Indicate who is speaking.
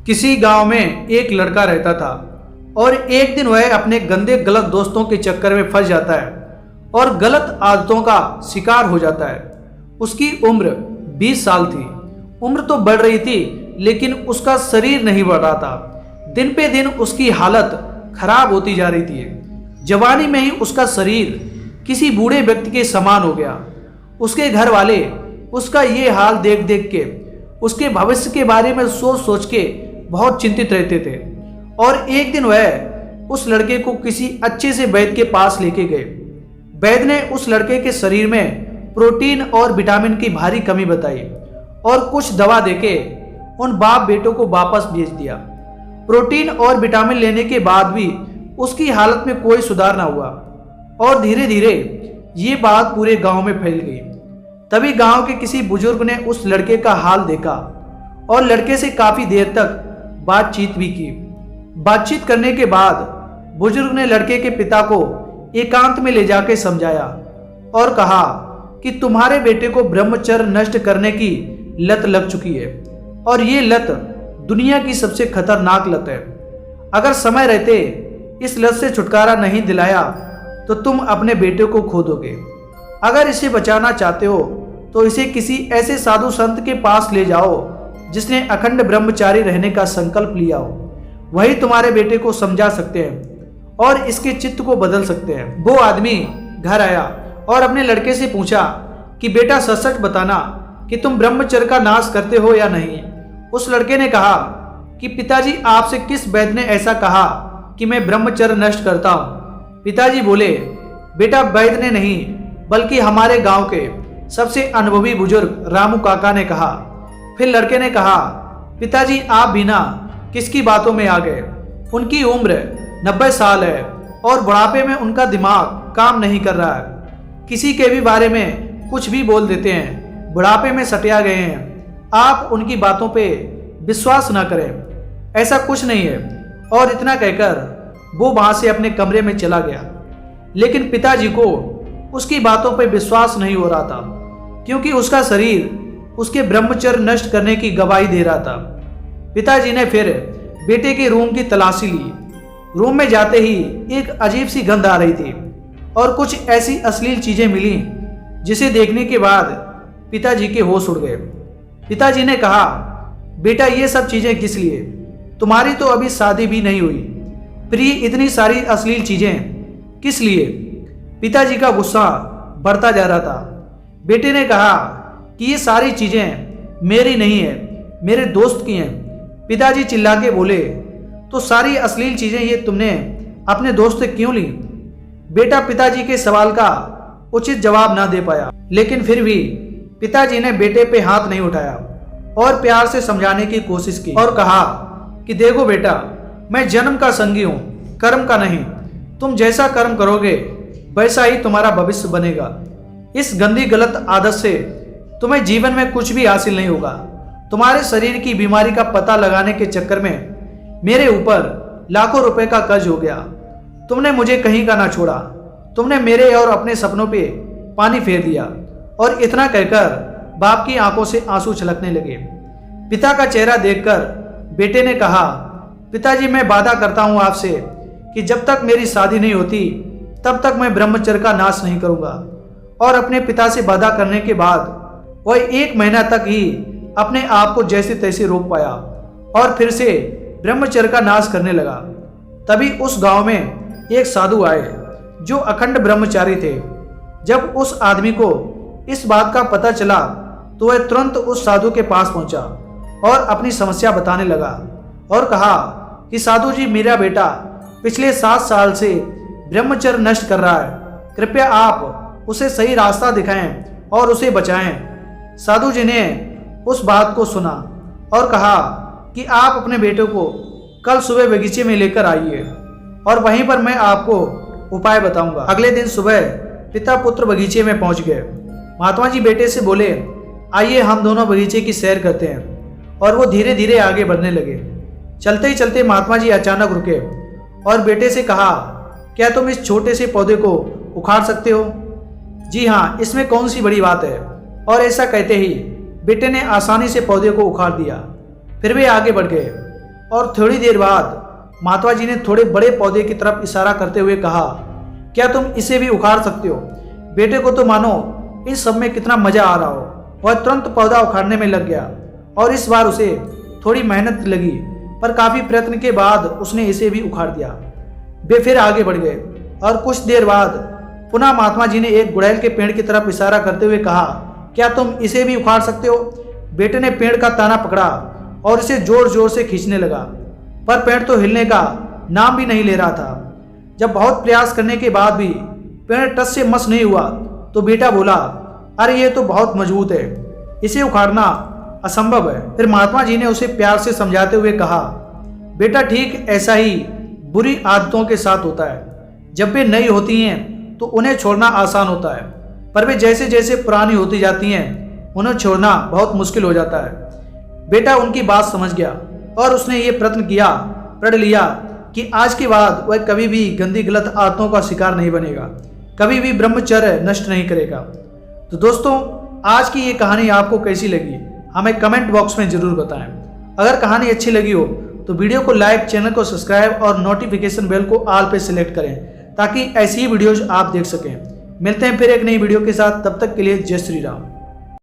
Speaker 1: किसी गांव में एक लड़का रहता था और एक दिन वह अपने गंदे गलत दोस्तों के चक्कर में फंस जाता है और गलत आदतों का शिकार हो जाता है। उसकी उम्र 20 साल थी। उम्र तो बढ़ रही थी लेकिन उसका शरीर नहीं बढ़ रहा था। दिन पे दिन उसकी हालत खराब होती जा रही थी। जवानी में ही उसका शरीर किसी बूढ़े व्यक्ति के समान हो गया। उसके घर वाले उसका ये हाल देख देख के उसके भविष्य के बारे में सोच सोच के बहुत चिंतित रहते थे। और एक दिन वह उस लड़के को किसी अच्छे से वैद्य के पास लेके गए। वैद्य ने उस लड़के के शरीर में प्रोटीन और विटामिन की भारी कमी बताई और कुछ दवा देके उन बाप बेटों को वापस भेज दिया। प्रोटीन और विटामिन लेने के बाद भी उसकी हालत में कोई सुधार ना हुआ और धीरे धीरे ये बात पूरे गांव में फैल गई। तभी गांव के किसी बुजुर्ग ने उस लड़के का हाल देखा और लड़के से काफी देर तक बातचीत भी की। बातचीत करने के बाद बुजुर्ग ने लड़के के पिता को एकांत में ले जाकर समझाया और कहा कि तुम्हारे बेटे को ब्रह्मचर्य नष्ट करने की लत लग चुकी है और ये लत दुनिया की सबसे खतरनाक लत है। अगर समय रहते इस लत से छुटकारा नहीं दिलाया तो तुम अपने बेटे को खो दोगे। अगर इसे बचाना चाहते हो तो इसे किसी ऐसे साधु संत के पास ले जाओ जिसने अखंड ब्रह्मचारी रहने का संकल्प लिया हो। वही तुम्हारे बेटे को समझा सकते हैं और इसके चित्त को बदल सकते हैं। वो आदमी घर आया और अपने लड़के से पूछा कि बेटा सच सच बताना कि तुम ब्रह्मचर्य का नाश करते हो या नहीं। उस लड़के ने कहा कि पिताजी आपसे किस वैद्य ने ऐसा कहा कि मैं ब्रह्मचर्य नष्ट करता हूँ। पिताजी बोले बेटा वैद्य ने नहीं बल्कि हमारे गांव के सबसे अनुभवी बुजुर्ग रामू काका ने कहा। फिर लड़के ने कहा पिताजी आप भी ना किसकी बातों में आ गए। उनकी उम्र 90 साल है और बुढ़ापे में उनका दिमाग काम नहीं कर रहा है। किसी के भी बारे में कुछ भी बोल देते हैं। बुढ़ापे में सटिया गए हैं। आप उनकी बातों पे विश्वास ना करें, ऐसा कुछ नहीं है। और इतना कहकर वो वहां से अपने कमरे में चला गया। लेकिन पिताजी को उसकी बातों पर विश्वास नहीं हो रहा था क्योंकि उसका शरीर उसके ब्रह्मचर्य नष्ट करने की गवाही दे रहा था। पिताजी ने फिर बेटे के रूम की तलाशी ली। रूम में जाते ही एक अजीब सी गंध आ रही थी और कुछ ऐसी अश्लील चीजें मिली जिसे देखने के बाद पिताजी के होश उड़ गए। पिताजी ने कहा बेटा ये सब चीजें किस लिए? तुम्हारी तो अभी शादी भी नहीं हुई, फिर ये इतनी सारी अश्लील चीजें किस लिए? पिताजी का गुस्सा बढ़ता जा रहा था। बेटे ने कहा कि ये सारी चीजें मेरी नहीं है, मेरे दोस्त की हैं। पिताजी चिल्ला के बोले तो सारी अश्लील चीजें ये तुमने अपने दोस्त से क्यों ली? बेटा पिताजी के सवाल का उचित जवाब ना दे पाया, लेकिन फिर भी पिताजी ने बेटे पे हाथ नहीं उठाया और प्यार से समझाने की कोशिश की और कहा कि देखो बेटा मैं जन्म का संगी हूं, कर्म का नहीं। तुम जैसा कर्म करोगे वैसा ही तुम्हारा भविष्य बनेगा। इस गंदी गलत आदत से तुम्हें जीवन में कुछ भी हासिल नहीं होगा। तुम्हारे शरीर की बीमारी का पता लगाने के चक्कर में मेरे ऊपर लाखों रुपए का कर्ज हो गया। तुमने मुझे कहीं का ना छोड़ा। तुमने मेरे और अपने सपनों पे पानी फेर दिया। और इतना कहकर बाप की आंखों से आंसू छलकने लगे। पिता का चेहरा देखकर बेटे ने कहा पिताजी मैं वादा करता हूं आपसे कि जब तक मेरी शादी नहीं होती तब तक मैं ब्रह्मचर्य का नाश नहीं करूंगा। और अपने पिता से वादा करने के बाद वह 1 महीना तक ही अपने आप को जैसे तैसे रोक पाया और फिर से ब्रह्मचर्य का नाश करने लगा। तभी उस गांव में एक साधु आए जो अखंड ब्रह्मचारी थे। जब उस आदमी को इस बात का पता चला तो वह तुरंत उस साधु के पास पहुंचा और अपनी समस्या बताने लगा और कहा कि साधु जी मेरा बेटा पिछले 7 साल से ब्रह्मचर्य नष्ट कर रहा है। कृपया आप उसे सही रास्ता दिखाएं और उसे बचाएं। साधु जी ने उस बात को सुना और कहा कि आप अपने बेटे को कल सुबह बगीचे में लेकर आइए और वहीं पर मैं आपको उपाय बताऊंगा। अगले दिन सुबह पिता पुत्र बगीचे में पहुंच गए। महात्मा जी बेटे से बोले आइए हम दोनों बगीचे की सैर करते हैं। और वो धीरे धीरे आगे बढ़ने लगे। चलते ही चलते महात्मा जी अचानक रुके और बेटे से कहा क्या तुम इस छोटे से पौधे को उखाड़ सकते हो? जी हाँ, इसमें कौन सी बड़ी बात है। और ऐसा कहते ही बेटे ने आसानी से पौधे को उखाड़ दिया। फिर वे आगे बढ़ गए। और थोड़ी देर बाद महात्मा जी ने थोड़े बड़े पौधे की तरफ इशारा करते हुए कहा, क्या तुम इसे भी उखाड़ सकते हो? बेटे को तो मानो इस सब में कितना मजा आ रहा हो। वह तुरंत पौधा उखाड़ने में लग गया और इस बार उसे थोड़ी मेहनत लगी, पर काफी प्रयत्न के बाद उसने इसे भी उखाड़ दिया। वे फिर आगे बढ़ गए और कुछ देर बाद पुनः महात्मा जी ने एक गुड़ैल के पेड़ की तरफ इशारा करते हुए कहा, क्या तुम इसे भी उखाड़ सकते हो? बेटे ने पेड़ का ताना पकड़ा और इसे जोर जोर से खींचने लगा, पर पेड़ तो हिलने का नाम भी नहीं ले रहा था। जब बहुत प्रयास करने के बाद भी पेड़ टस से मस नहीं हुआ तो बेटा बोला, अरे ये तो बहुत मजबूत है, इसे उखाड़ना असंभव है। फिर महात्मा जी ने उसे प्यार से समझाते हुए कहा, बेटा ठीक ऐसा ही बुरी आदतों के साथ होता है। जब वे नई होती हैं तो उन्हें छोड़ना आसान होता है, पर वे जैसे जैसे पुरानी होती जाती हैं उन्हें छोड़ना बहुत मुश्किल हो जाता है। बेटा उनकी बात समझ गया और उसने ये प्रण लिया कि आज के बाद वह कभी भी गंदी गलत आदतों का शिकार नहीं बनेगा, कभी भी ब्रह्मचर्य नष्ट नहीं करेगा। तो दोस्तों, आज की ये कहानी आपको कैसी लगी हमें कमेंट बॉक्स में जरूर बताएं। अगर कहानी अच्छी लगी हो तो वीडियो को लाइक, चैनल को सब्सक्राइब और नोटिफिकेशन बेल को ऑल पे सिलेक्ट करें ताकि ऐसी ही वीडियोज आप देख सकें। मिलते हैं फिर एक नई वीडियो के साथ, तब तक के लिए जय श्री राम।